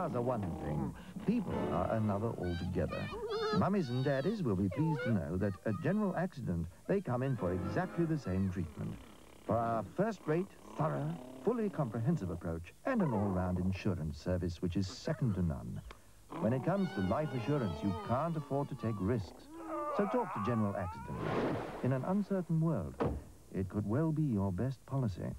Cars are one thing, people are another altogether. Mummies and daddies will be pleased to know that at general accident, they come in for exactly the same treatment. For our first-rate, thorough, fully comprehensive approach and an all-round insurance service which is second to none. When it comes to life assurance, you can't afford to take risks. So talk to General Accident. In an uncertain world, it could well be your best policy.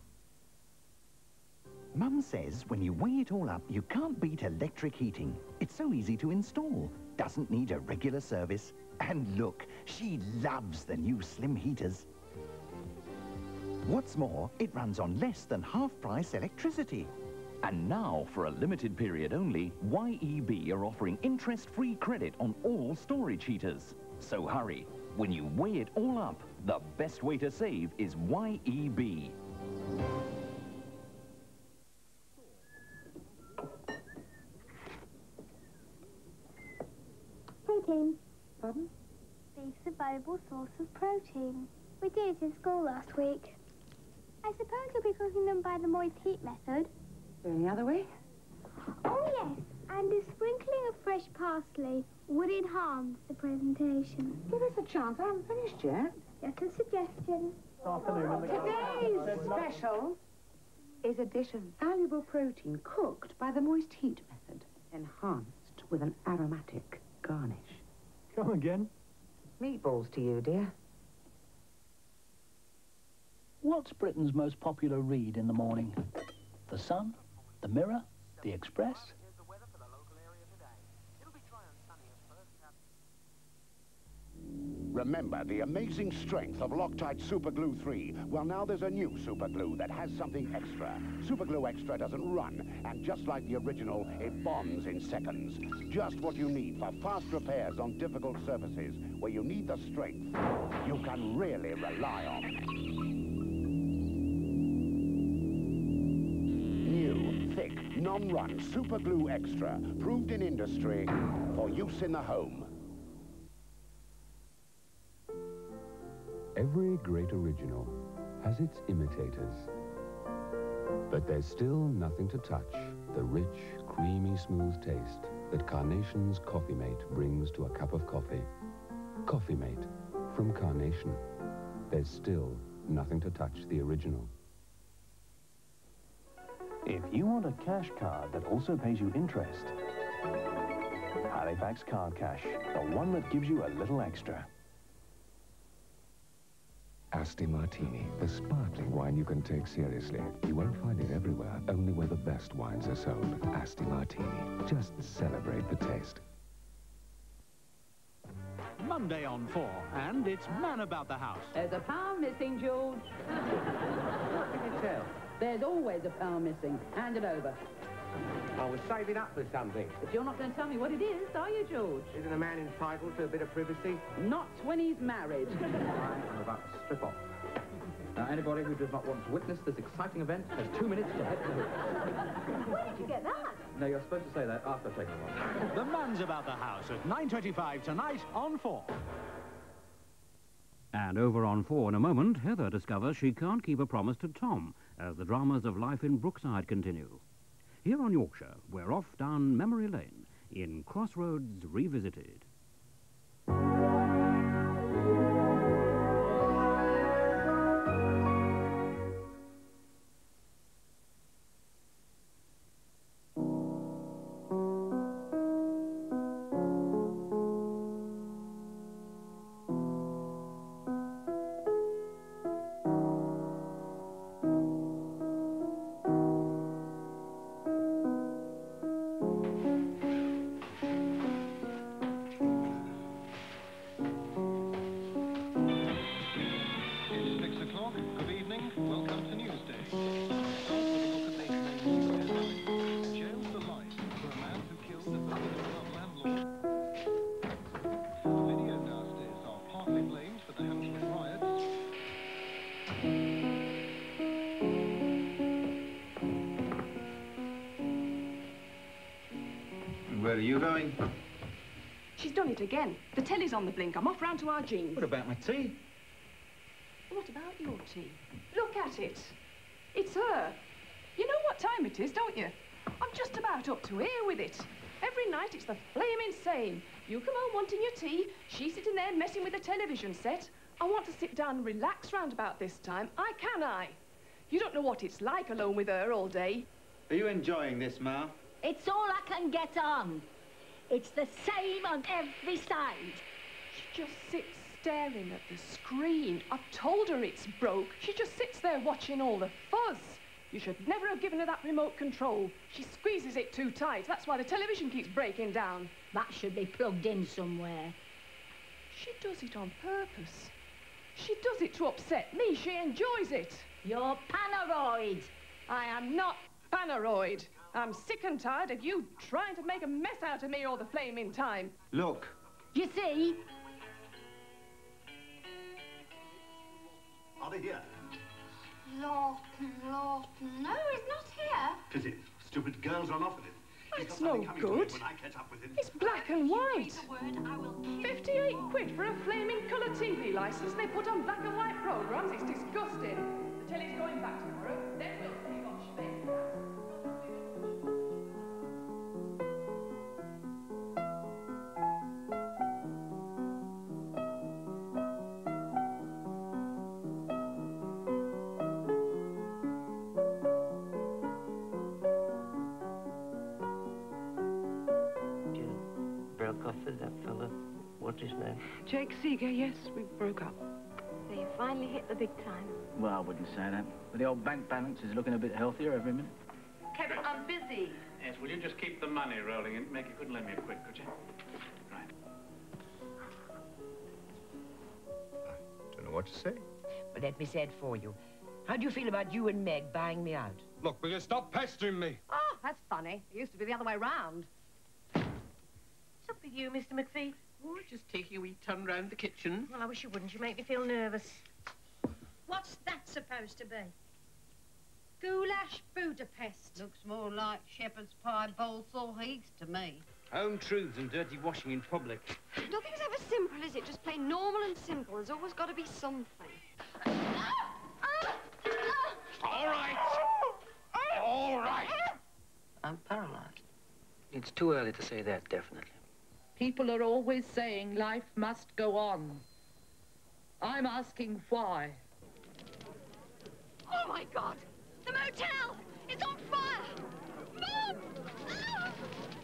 Mum says when you weigh it all up, you can't beat electric heating. It's so easy to install, doesn't need a regular service. And look, she loves the new slim heaters. What's more, it runs on less than half-price electricity. And now, for a limited period only, YEB are offering interest-free credit on all storage heaters. So hurry. When you weigh it all up, the best way to save is YEB. Protein. Pardon? Beef's a valuable source of protein. We did it in school last week. I suppose you'll be cooking them by the moist heat method. Any other way? Oh, yes. And a sprinkling of fresh parsley would enhance the presentation. Give us a chance. I haven't finished yet. Just a suggestion. Today's special is a dish of valuable protein cooked by the moist heat method, enhanced with an aromatic garnish. Come again? Meatballs to you, dear. What's Britain's most popular read in the morning? The Sun? The Mirror? The Express? Remember the amazing strength of Loctite Super Glue 3? Well, now there's a new Super Glue that has something extra. Super Glue Extra doesn't run, and just like the original, it bonds in seconds. Just what you need for fast repairs on difficult surfaces, where you need the strength you can really rely on. New, thick, non-run Super Glue Extra, proved in industry for use in the home. Every great original has its imitators. But there's still nothing to touch the rich, creamy, smooth taste that Carnation's Coffee Mate brings to a cup of coffee. Coffee Mate from Carnation. There's still nothing to touch the original. If you want a cash card that also pays you interest, Halifax Card Cash, the one that gives you a little extra. Asti Martini, the sparkling wine you can take seriously. You won't find it everywhere, only where the best wines are sold. Asti Martini. Just celebrate the taste. Monday on 4, and it's Man About the House. There's a pound missing, George. What can you tell? There's always a pound missing. Hand it over. I was saving up for something. But you're not going to tell me what it is, are you, George? Isn't a man entitled to a bit of privacy? Not when he's married. I'm about to strip off. Now, anybody who does not want to witness this exciting event has 2 minutes to head to the hook. Where did you get that? No, you're supposed to say that after taking one. The Man's About the House at 9:25 tonight on 4. And over on 4 in a moment, Heather discovers she can't keep a promise to Tom as the dramas of life in Brookside continue. Here on Yorkshire, we're off down memory lane in Crossroads Revisited. Where are you going? She's done it again. The telly's on the blink. I'm off round to our jeans. What about my tea? What about your tea? Look at it. It's her. You know what time it is, don't you? I'm just about up to here with it. Every night it's the flaming same. You come home wanting your tea, she's sitting there messing with the television set. I want to sit down and relax round about this time. Can I? You don't know what it's like alone with her all day. Are you enjoying this, Ma? It's all I can get on. It's the same on every side. She just sits staring at the screen. I've told her it's broke. She just sits there watching all the fuzz. You should never have given her that remote control. She squeezes it too tight. That's why the television keeps breaking down. That should be plugged in somewhere. She does it on purpose. She does it to upset me. She enjoys it. You're paranoid. I am not paranoid. I'm sick and tired of you trying to make a mess out of me all the flaming time. Look. You see? Are they here? Lawton, no, he's not here. Pity. Stupid girls run off with it. That's no good. When I catch up with him. It's black and white. 58 quid for a flaming colour TV licence. They put on black and white programmes. It's disgusting. The telly's going back tomorrow. Then we'll see what she makes. That fella, what's his name? Jake Seeger, yes, we broke up. So you finally hit the big time. Well, I wouldn't say that. But the old bank balance is looking a bit healthier every minute. Kevin, I'm busy. Yes, will you just keep the money rolling and make it good and lend me a quick, could you? Right. I don't know what to say. But let me say it for you. How do you feel about you and Meg buying me out? Look, will you stop pestering me? Oh, that's funny. It used to be the other way round. What's up with you, Mr. McPhee? Oh, just taking a wee turn round the kitchen. Well, I wish you wouldn't. You make me feel nervous. What's that supposed to be? Goulash Budapest. Looks more like shepherd's pie Balsaw Heath to me. Home truths and dirty washing in public. Nothing's ever simple, is it? Just plain normal and simple. There's always got to be something. All right. All right. I'm paralyzed. It's too early to say that, definitely. People are always saying life must go on. I'm asking why. Oh, my God! The motel! It's on fire! Mom!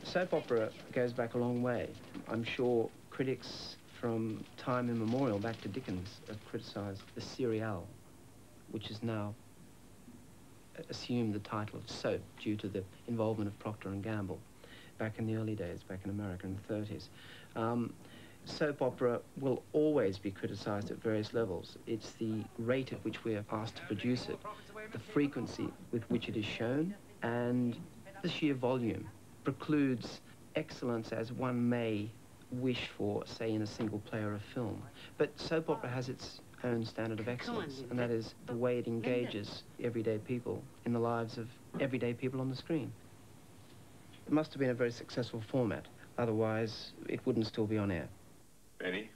Soap opera goes back a long way. I'm sure critics from time immemorial, back to Dickens, have criticised the serial, which has now assumed the title of soap due to the involvement of Procter & Gamble back in the early days, back in America in the 30s. Soap opera will always be criticised at various levels. It's the rate at which we are asked to produce it, the frequency with which it is shown, and the sheer volume precludes excellence as one may wish for, say, in a single play or a film. But soap opera has its own standard of excellence, and that is the way it engages everyday people in the lives of everyday people on the screen. It must have been a very successful format, otherwise it wouldn't still be on air. Benny?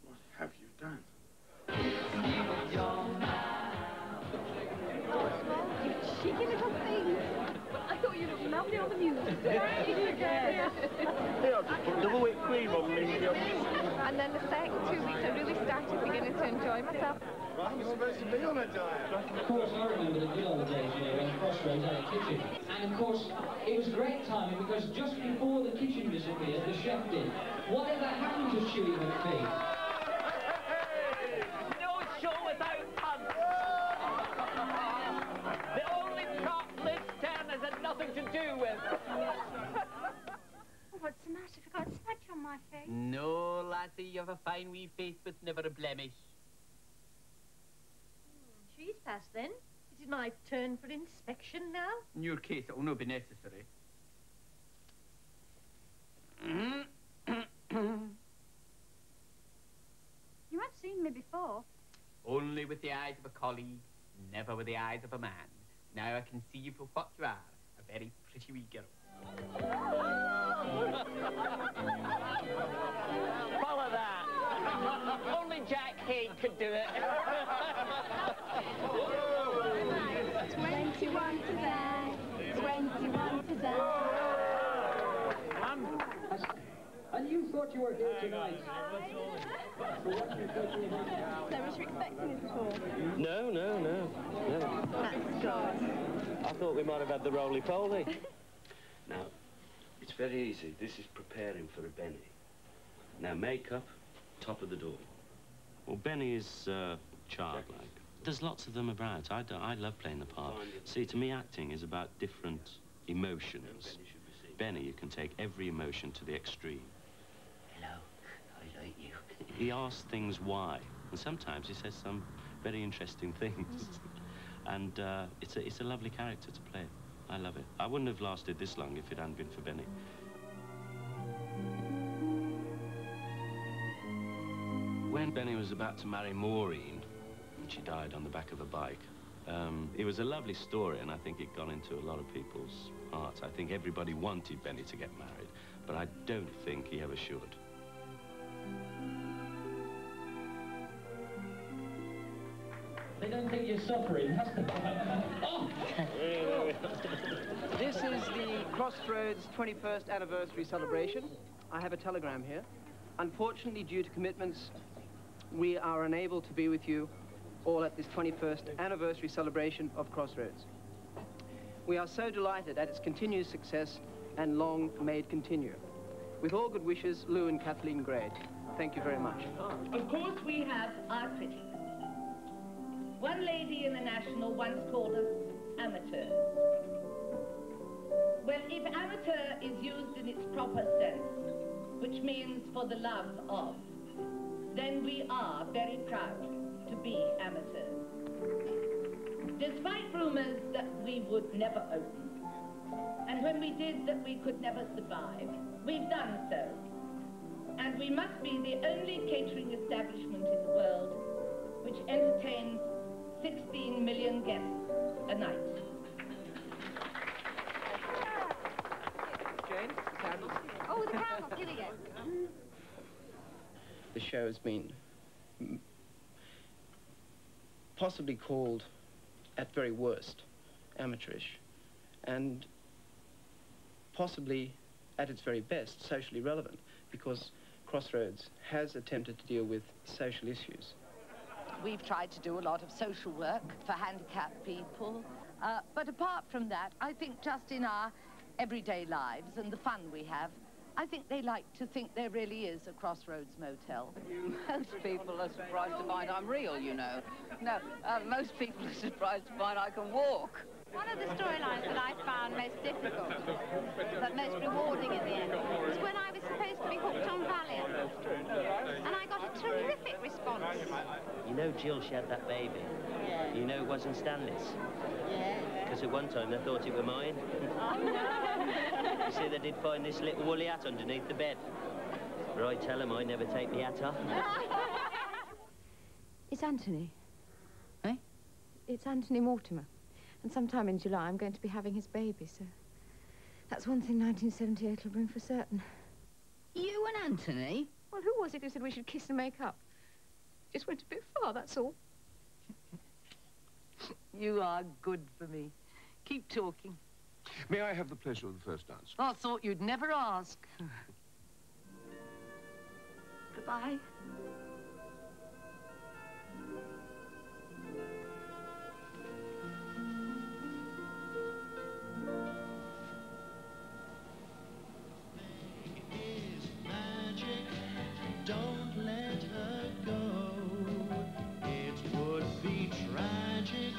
What have you done? You cheeky little thing. I thought you looked lovely on the music. Yeah, I'll just put double whipped cream on me. And then the second 2 weeks, I really started beginning to enjoy myself. Right, you're supposed to be on a diet. Of course, I remember the good old days, you know, when Crossroads had a kitchen. And of course, it was great timing because just before the kitchen disappeared, the chef did. Whatever happened to Chewy McPhee? No show without puns. The only prop Liz Turner's had nothing to do with. What's the matter? Have you got a smudge on my face? No, lassie, you have a fine wee face with never a blemish. She's passed then. It is my turn for inspection now. In your case, it will not be necessary. You have seen me before. Only with the eyes of a colleague, never with the eyes of a man. Now I can see you for what you are, a very pretty wee girl. Follow that. Only Jack Haig could do it. 21 what you were here tonight. So was you expecting us before? No. That's good. I thought we might have had the roly-poly. Now, it's very easy. This is preparing for a Benny. Now, makeup, top of the door. Well, Benny is childlike. There's lots of them about. I love playing the part. See, to me, acting is about different emotions. Benny, you can take every emotion to the extreme. Hello, I like you. He asks things why, and sometimes he says some very interesting things. And it's a lovely character to play. I love it. I wouldn't have lasted this long if it hadn't been for Benny. When Benny was about to marry Maureen, and she died on the back of a bike, it was a lovely story, and I think it got into a lot of people's hearts. I think everybody wanted Benny to get married, but I don't think he ever should. They don't think you're suffering, that's the point. Oh! This is the Crossroads 21st anniversary celebration. I have a telegram here. Unfortunately, due to commitments, we are unable to be with you all at this 21st anniversary celebration of Crossroads. We are so delighted at its continued success and long may it continue. With all good wishes, Lou and Kathleen Gray. Thank you very much. Of course, we have our critics. One lady in the National once called us amateurs. Well, if amateur is used in its proper sense, which means for the love of, then we are very proud to be amateurs. Despite rumors that we would never open, and when we did that we could never survive, we've done so. And we must be the only catering establishment in the world which entertains 16 million guests a night. Jane, the candles. Oh, the candles, here we go. The show has been possibly called, at very worst, amateurish, and possibly, at its very best, socially relevant, because Crossroads has attempted to deal with social issues. We've tried to do a lot of social work for handicapped people. But apart from that, I think just in our everyday lives and the fun we have, I think they like to think there really is a Crossroads motel. Most people are surprised to find I'm real, you know. No, most people are surprised to find I can walk. One of the storylines that I found most difficult, but most rewarding in the end, was when I was supposed to be hooked on Valium. And I got a terrific response. You know Jill, she had that baby. Yeah. You know it wasn't Stanley's. Yeah. Because at one time they thought it were mine. Oh, no. You see, they did find this little woolly hat underneath the bed. But I tell them I never take the hat off. It's Anthony. Eh? It's Anthony Mortimer. And sometime in July, I'm going to be having his baby, so that's one thing 1978 will bring for certain. You and Anthony? Well, who was it who said we should kiss and make up? Just went a bit far, that's all. You are good for me. Keep talking. May I have the pleasure of the first dance? I thought you'd never ask. Goodbye. Don't let her go. It would be tragic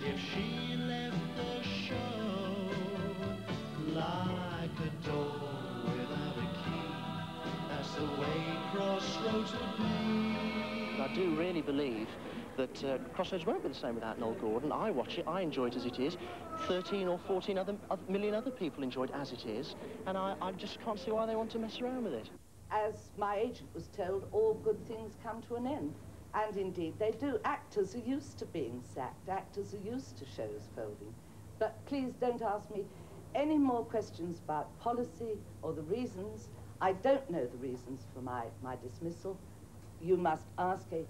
if she left the show like a door without a key. That's the way Crossroads would be. I do really believe that Crossroads won't be the same without Noel Gordon. I watch it, I enjoy it as it is. 13 or 14 million other people enjoy it as it is, and I just can't see why they want to mess around with it. As my agent was told, all good things come to an end. And indeed they do. Actors are used to being sacked. Actors are used to shows folding. But please don't ask me any more questions about policy or the reasons. I don't know the reasons for my dismissal. You must ask ATV.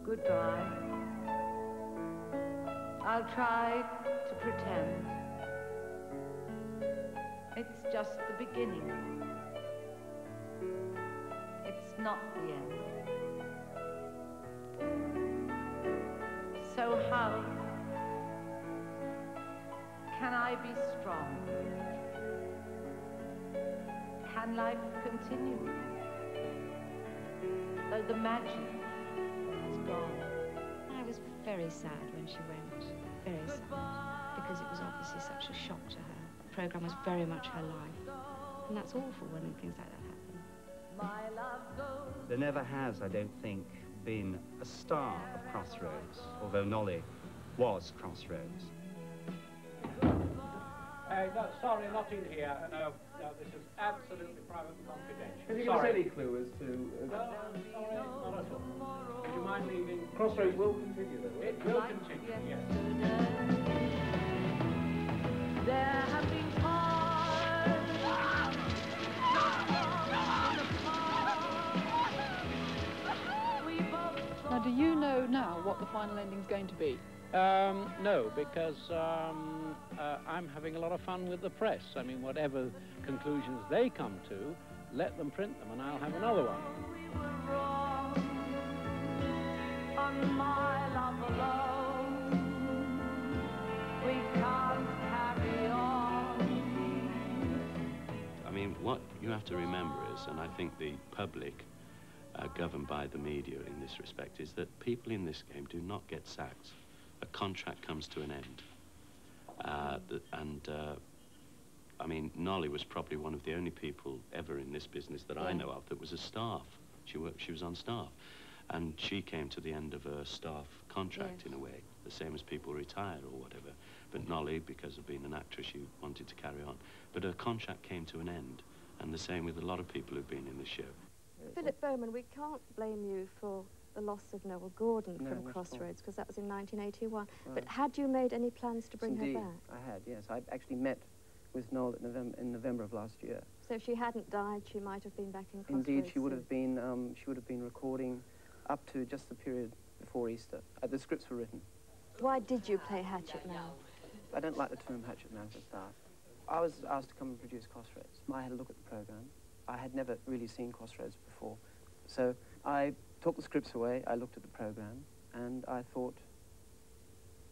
Goodbye. I'll try to pretend. It's just the beginning. not the end. So how can I be strong? Can life continue? Though the magic is gone. I was very sad when she went, very sad, because it was obviously such a shock to her. The programme was very much her life, and that's awful when things like that happen. There never has, I don't think, been a star of Crossroads, although Nolly was Crossroads. No, sorry, not in here. No, this is absolutely private and confidential. Can you give us any clue as to... No, sorry, not at all. Would you mind leaving? Crossroads will continue, though, will it? It will continue, yes. There have been Now, do you know now what the final ending's going to be? No, because I'm having a lot of fun with the press. I mean, whatever conclusions they come to, let them print them and I'll have another one. on my love alone. We can't carry on. I mean, what you have to remember is, and I think the public governed by the media in this respect, is that people in this game do not get sacked. A contract comes to an end. I mean, Nolly was probably one of the only people ever in this business that I know of that was a staff. She was on staff. And she came to the end of her staff contract in a way, the same as people retire or whatever. But Nolly, because of being an actress, she wanted to carry on. But her contract came to an end, and the same with a lot of people who've been in the show. Phillip Bowman, we can't blame you for the loss of Noel Gordon from Crossroads, because that was in 1981. Right. But had you made any plans to bring her back? I had, yes. I actually met with Noel in November of last year. So if she hadn't died, she might have been back in Crossroads. Indeed, she would have been recording up to just the period before Easter. The scripts were written. Why did you play Hatchet Man? I don't like the term Hatchet Man for a start. I was asked to come and produce Crossroads. I had a look at the programme. I had never really seen Crossroads before. So I took the scripts away, I looked at the programme, and I thought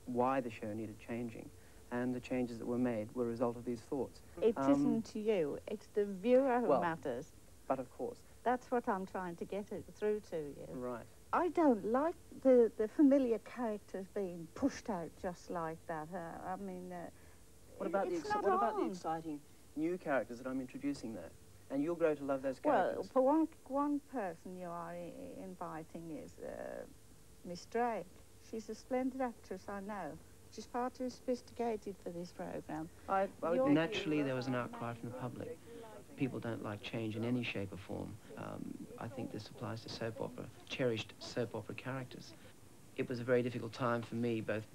why the show needed changing. And the changes that were made were a result of these thoughts. It isn't you, it's the viewer who matters. But of course. That's what I'm trying to get through to you. Right. I don't like the familiar characters being pushed out just like that. I mean, what about the exciting new characters that I'm introducing there? And you'll grow to love those characters. Well, for one person you are inviting is Miss Drake. She's a splendid actress, I know. She's far too sophisticated for this programme. Naturally, there was an outcry from the public. People don't like change in any shape or form. I think this applies to soap opera, cherished soap opera characters. It was a very difficult time for me, both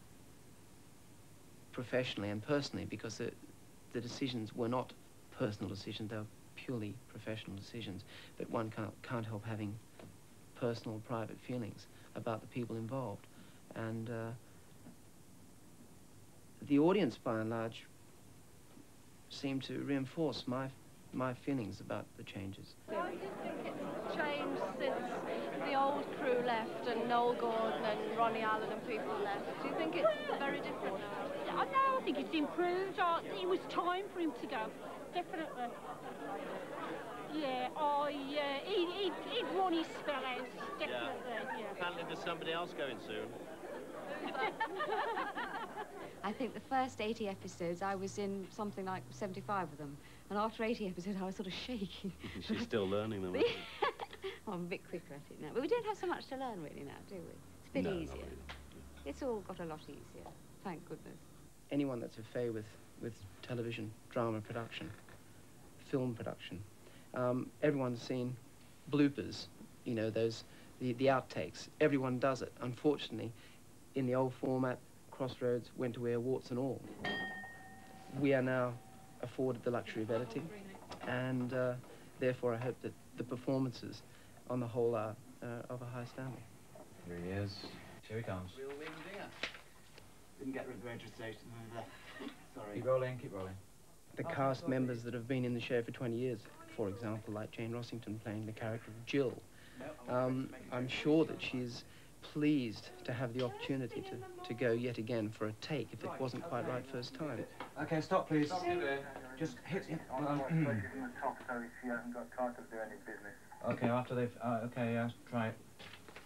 professionally and personally, because the decisions were not personal decisions, they were purely professional decisions. But one can't help having personal, private feelings about the people involved. And the audience, by and large, seemed to reinforce my feelings about the changes. Do you think it's changed since the old crew left and Noel Gordon and Ronnie Allen and people left? Do you think it's very different now? No, I think it's improved. It was time for him to go, definitely. Yeah, he'd run his spell out, definitely, yeah. Apparently there's somebody else going soon. I think the first 80 episodes, I was in something like 75 of them. And after 80 episodes, I was sort of shaking. She's still learning them. Isn't she? I'm a bit quicker at it now. But we don't have so much to learn, really, now, do we? It's a bit easier. Not really. It's all got a lot easier, thank goodness. Anyone that's au fait with television, drama production, film production, everyone's seen bloopers, you know, the outtakes. Everyone does it. Unfortunately, in the old format, Crossroads went to air warts and all. We are now afforded the luxury of editing, and therefore I hope that the performances on the whole are of a high standard. Here he is. Here he comes. We'll win, dear. Didn't get rid of the registration either. Sorry. Keep rolling, keep rolling. The cast members that have been in the show for 20 years, for example, like Jane Rossington playing the character of Jill, I'm sure that she's pleased to have the opportunity to go yet again for a take if it wasn't quite right first time. Okay, stop, please. Stop you there. Just hit it. Okay, after they've... okay, yeah, try it.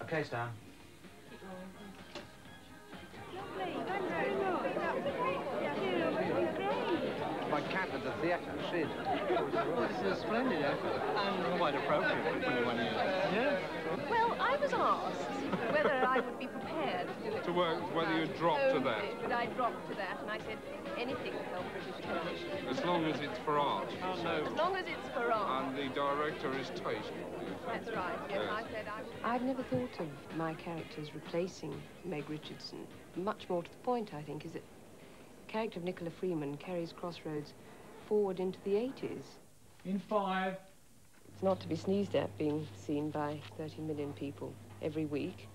Okay, Stan. My cat at the theatre, Sid. Well, this is a splendid effort, and quite appropriate for 21 years. Yeah. Well, I was asked whether I would be prepared to do it. To work, whether you'd drop to that. But I dropped to that, and I said, anything to help British television. As long as it's for art. As long as it's for art. And the director is tasteful. That's right, yes. I said I've never thought of my characters replacing Meg Richardson. Much more to the point, I think, is that the character of Nicola Freeman carries Crossroads forward into the 80s. In 5. It's not to be sneezed at being seen by 30 million people every week.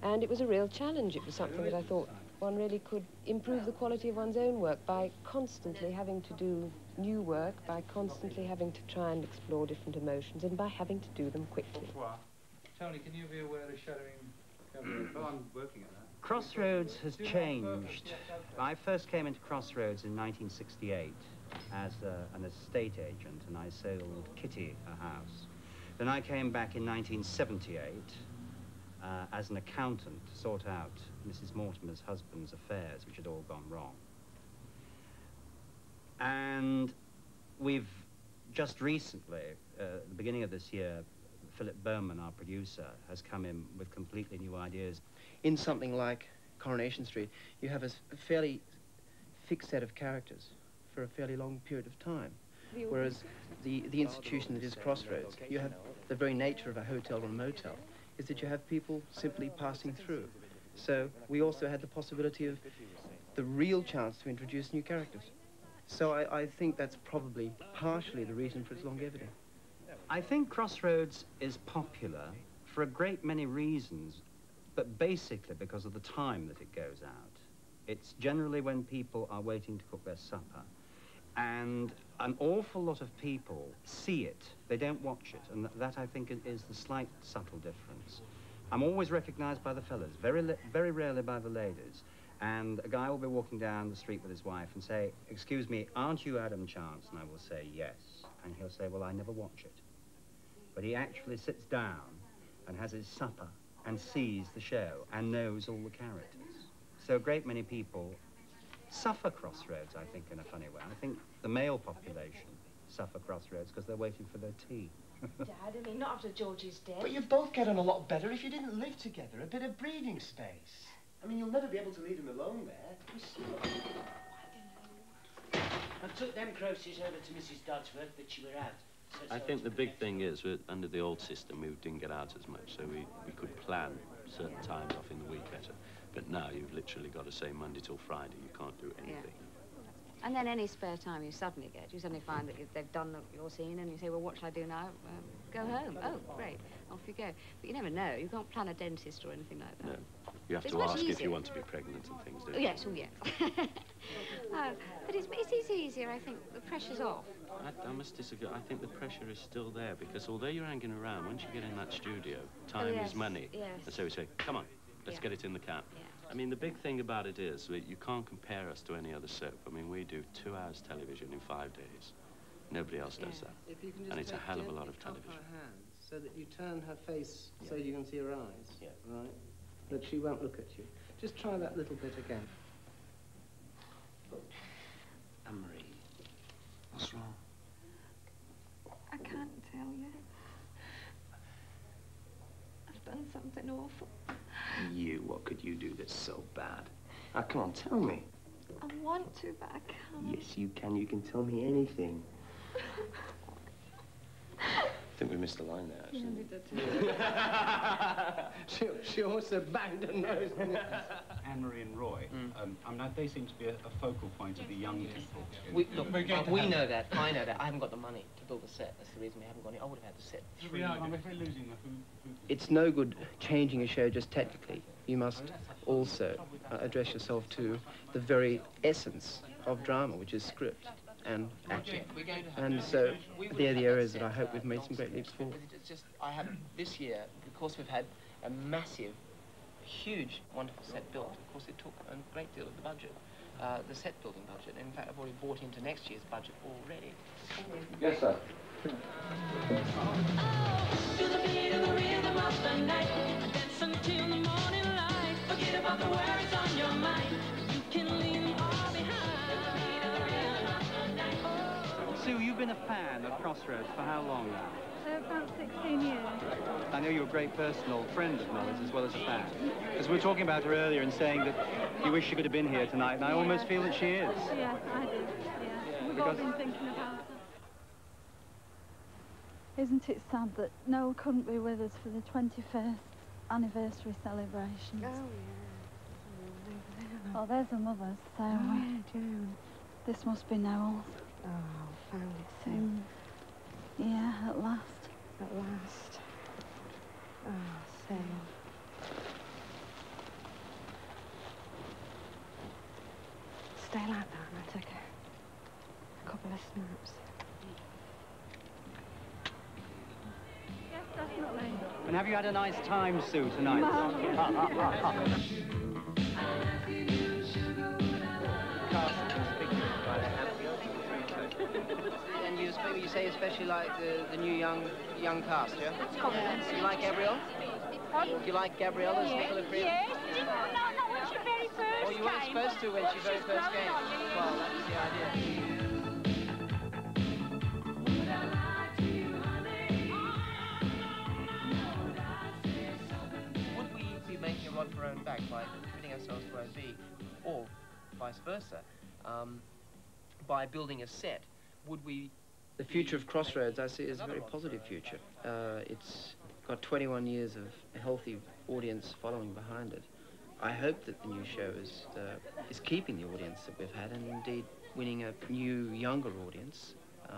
And it was a real challenge. It was something that I thought one really could improve the quality of one's own work by constantly having to do new work, by constantly having to try and explore different emotions, and by having to do them quickly. Tony, can you be aware of shadowing? Well, I'm working on that. Crossroads has changed. I first came into Crossroads in 1968 as an estate agent, and I sold Kitty a house. Then I came back in 1978 as an accountant to sort out Mrs. Mortimer's husband's affairs, which had all gone wrong. And we've just recently, at the beginning of this year, Phillip Bowman, our producer, has come in with completely new ideas. In something like Coronation Street, you have a fairly fixed set of characters for a fairly long period of time. Whereas the institution that is Crossroads, you have the very nature of a hotel or a motel, is that you have people simply passing through. So we also had the possibility of the real chance to introduce new characters. So I think that's probably partially the reason for its longevity. I think Crossroads is popular for a great many reasons, but basically because of the time that it goes out. It's generally when people are waiting to cook their supper, and an awful lot of people see it, they don't watch it, and that I think is the slight subtle difference. I'm always recognized by the fellas, very rarely by the ladies, and a guy will be walking down the street with his wife and say, "Excuse me, aren't you Adam Chance?" And I will say, "Yes." And he'll say, "Well, I never watch it." But he actually sits down and has his supper and sees the show and knows all the characters. So a great many people suffer Crossroads, I think, in a funny way. I think the male population suffer Crossroads because they're waiting for their tea. Dad, I mean, not after George's death. But you'd both get on a lot better if you didn't live together. A bit of breathing space. I mean, you'll never be able to leave him alone there. I took them groceries over to Mrs. Dodsworth, but she were out. I think the big thing is that under the old system we didn't get out as much, so we could plan certain times off in the week better. But now you've literally got to say Monday till Friday, you can't do anything. And then any spare time you suddenly get, you suddenly find that they've done your scene and you say, well, what shall I do now? Go home. Oh, great. Off you go. But you never know. You can't plan a dentist or anything like that. No. You have to ask if you want to be pregnant and things, don't you? Yes, oh, yes. But it's easier, I think. The pressure's off. I must disagree. I think the pressure is still there because although you're hanging around, once you get in that studio, time is money. Yes. And so we say, come on, let's get it in the can. Yeah. I mean, the big thing about it is that you can't compare us to any other soap. I mean, we do 2 hours television in 5 days. Nobody else does that. If you can just and it's a hell of a lot of television. Her hands so that you turn her face so you can see her eyes. Yeah. Right? That she won't look at you. Just try that little bit again. Anne-Marie, what's wrong? I can't tell you. I've done something awful. You, what could you do that's so bad? Now, come on, tell me. I want to, but I can't. Yes, you can. You can tell me anything. I think we missed the line there, actually. Yeah, we did. She also banged her nose. Anne-Marie and Roy, I mean, they seem to be a focal point of the young people. We know that. I know that. I haven't got the money to build a set. That's the reason we haven't got it. I would have had to set 3. I'm afraid losing the It's no good changing a show just technically. You must also address yourself to the very essence of drama, which is script. and acting. And so they're the areas that I hope we've made some great leaps forward. It's just, I have, this year, because we've had a massive, huge, wonderful set built, of course it took a great deal of the budget, the set building budget. In fact, I've already bought into next year's budget already. Yes, sir. To the beat of the rhythm of the night, dance until the morning light. Forget about the worries on your mind. You can leave them all behind. Sue, you've been a fan of Crossroads for how long now? About 16 years. I know you're a great personal friend of Molly's as well as a fan. Because we were talking about her earlier and saying that you wish she could have been here tonight, and I almost feel that she is. Yes, I do, yeah. We've all been thinking about her. Isn't it sad that Noel couldn't be with us for the 21st anniversary celebrations? Oh, yeah. Oh, there's the mother's, so... Oh, yeah, June. This must be Noel's. Oh, found it soon. Yeah, at last. At last. Oh, Sam. Stay like that and I'll take a couple of snaps. Yes, definitely. And have you had a nice time, Sue, tonight? And you say especially like the new young cast, yeah? Compliments. You like Gabrielle? Pardon? Do you like Gabrielle as Nicola Freeman? Yes. Not when she very first Oh, you weren't supposed to when she very first came. Well, that was the idea. Would we be making a rod for our own back by fitting ourselves to OB, or vice versa, by building a set? Would we... The future of Crossroads, I see, is a very positive future. It's got 21 years of a healthy audience following behind it. I hope that the new show is keeping the audience that we've had and indeed winning a new, younger audience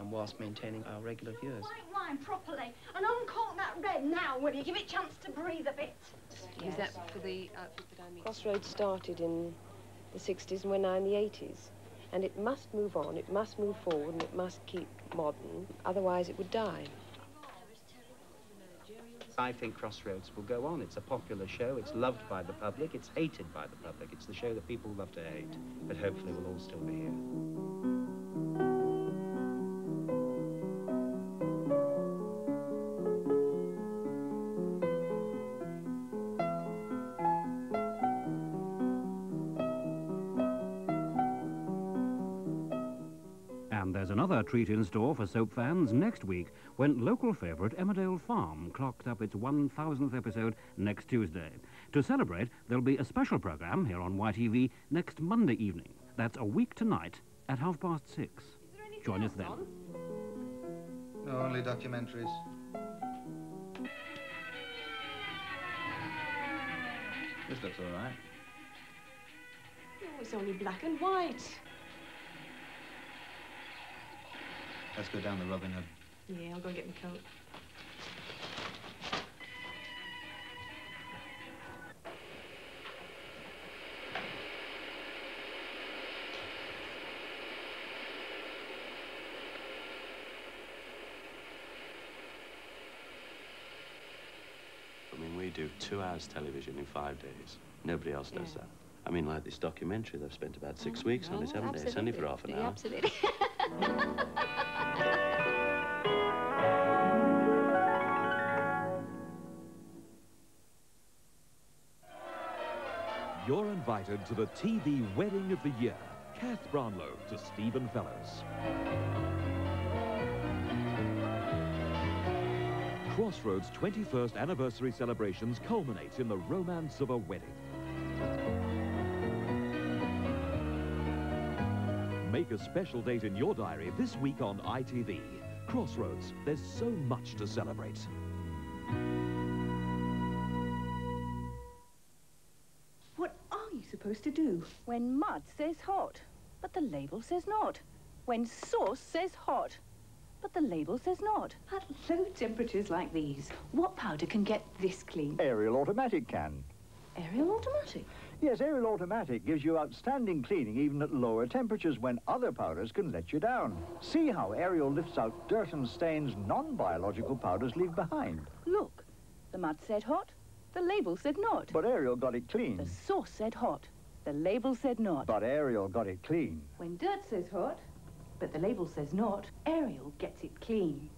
whilst maintaining our regular viewers. White wine properly and uncork that red now when you give it a chance to breathe a bit. Yes. Is that for the outfit that I mean? Crossroads started in the 60s and we're now in the 80s. And it must move on, it must move forward, and it must keep modern, otherwise it would die. I think Crossroads will go on. It's a popular show, it's loved by the public, it's hated by the public. It's the show that people love to hate, but hopefully we'll all still be here. And there's another treat in store for soap fans next week, when local favourite Emmerdale Farm clocked up its 1000th episode next Tuesday. To celebrate, there'll be a special programme here on YTV next Monday evening. That's a week tonight at 6:30. Join us then. No, only documentaries. This looks all right. Oh, it's only black and white. Let's go down the Robin Hood. Yeah, I'll go get my coat. I mean, we do 2 hours television in 5 days. Nobody else does that. I mean, like this documentary, they've spent about 6 weeks on it, haven't they? It's only for half an hour. Absolutely. You're invited to the TV wedding of the year. Kath Brownlow to Stephen Fellows. Crossroads' 21st anniversary celebrations culminate in the romance of a wedding. Make a special date in your diary this week on ITV. Crossroads, there's so much to celebrate. What are you supposed to do when mud says hot, but the label says not? When sauce says hot, but the label says not? At low temperatures like these, what powder can get this clean? Ariel Automatic can. Ariel Automatic? Yes, Ariel Automatic gives you outstanding cleaning even at lower temperatures when other powders can let you down. See how Ariel lifts out dirt and stains non-biological powders leave behind. Look, the mud said hot, the label said not. But Ariel got it clean. The sauce said hot, the label said not. But Ariel got it clean. When dirt says hot, but the label says not, Ariel gets it clean.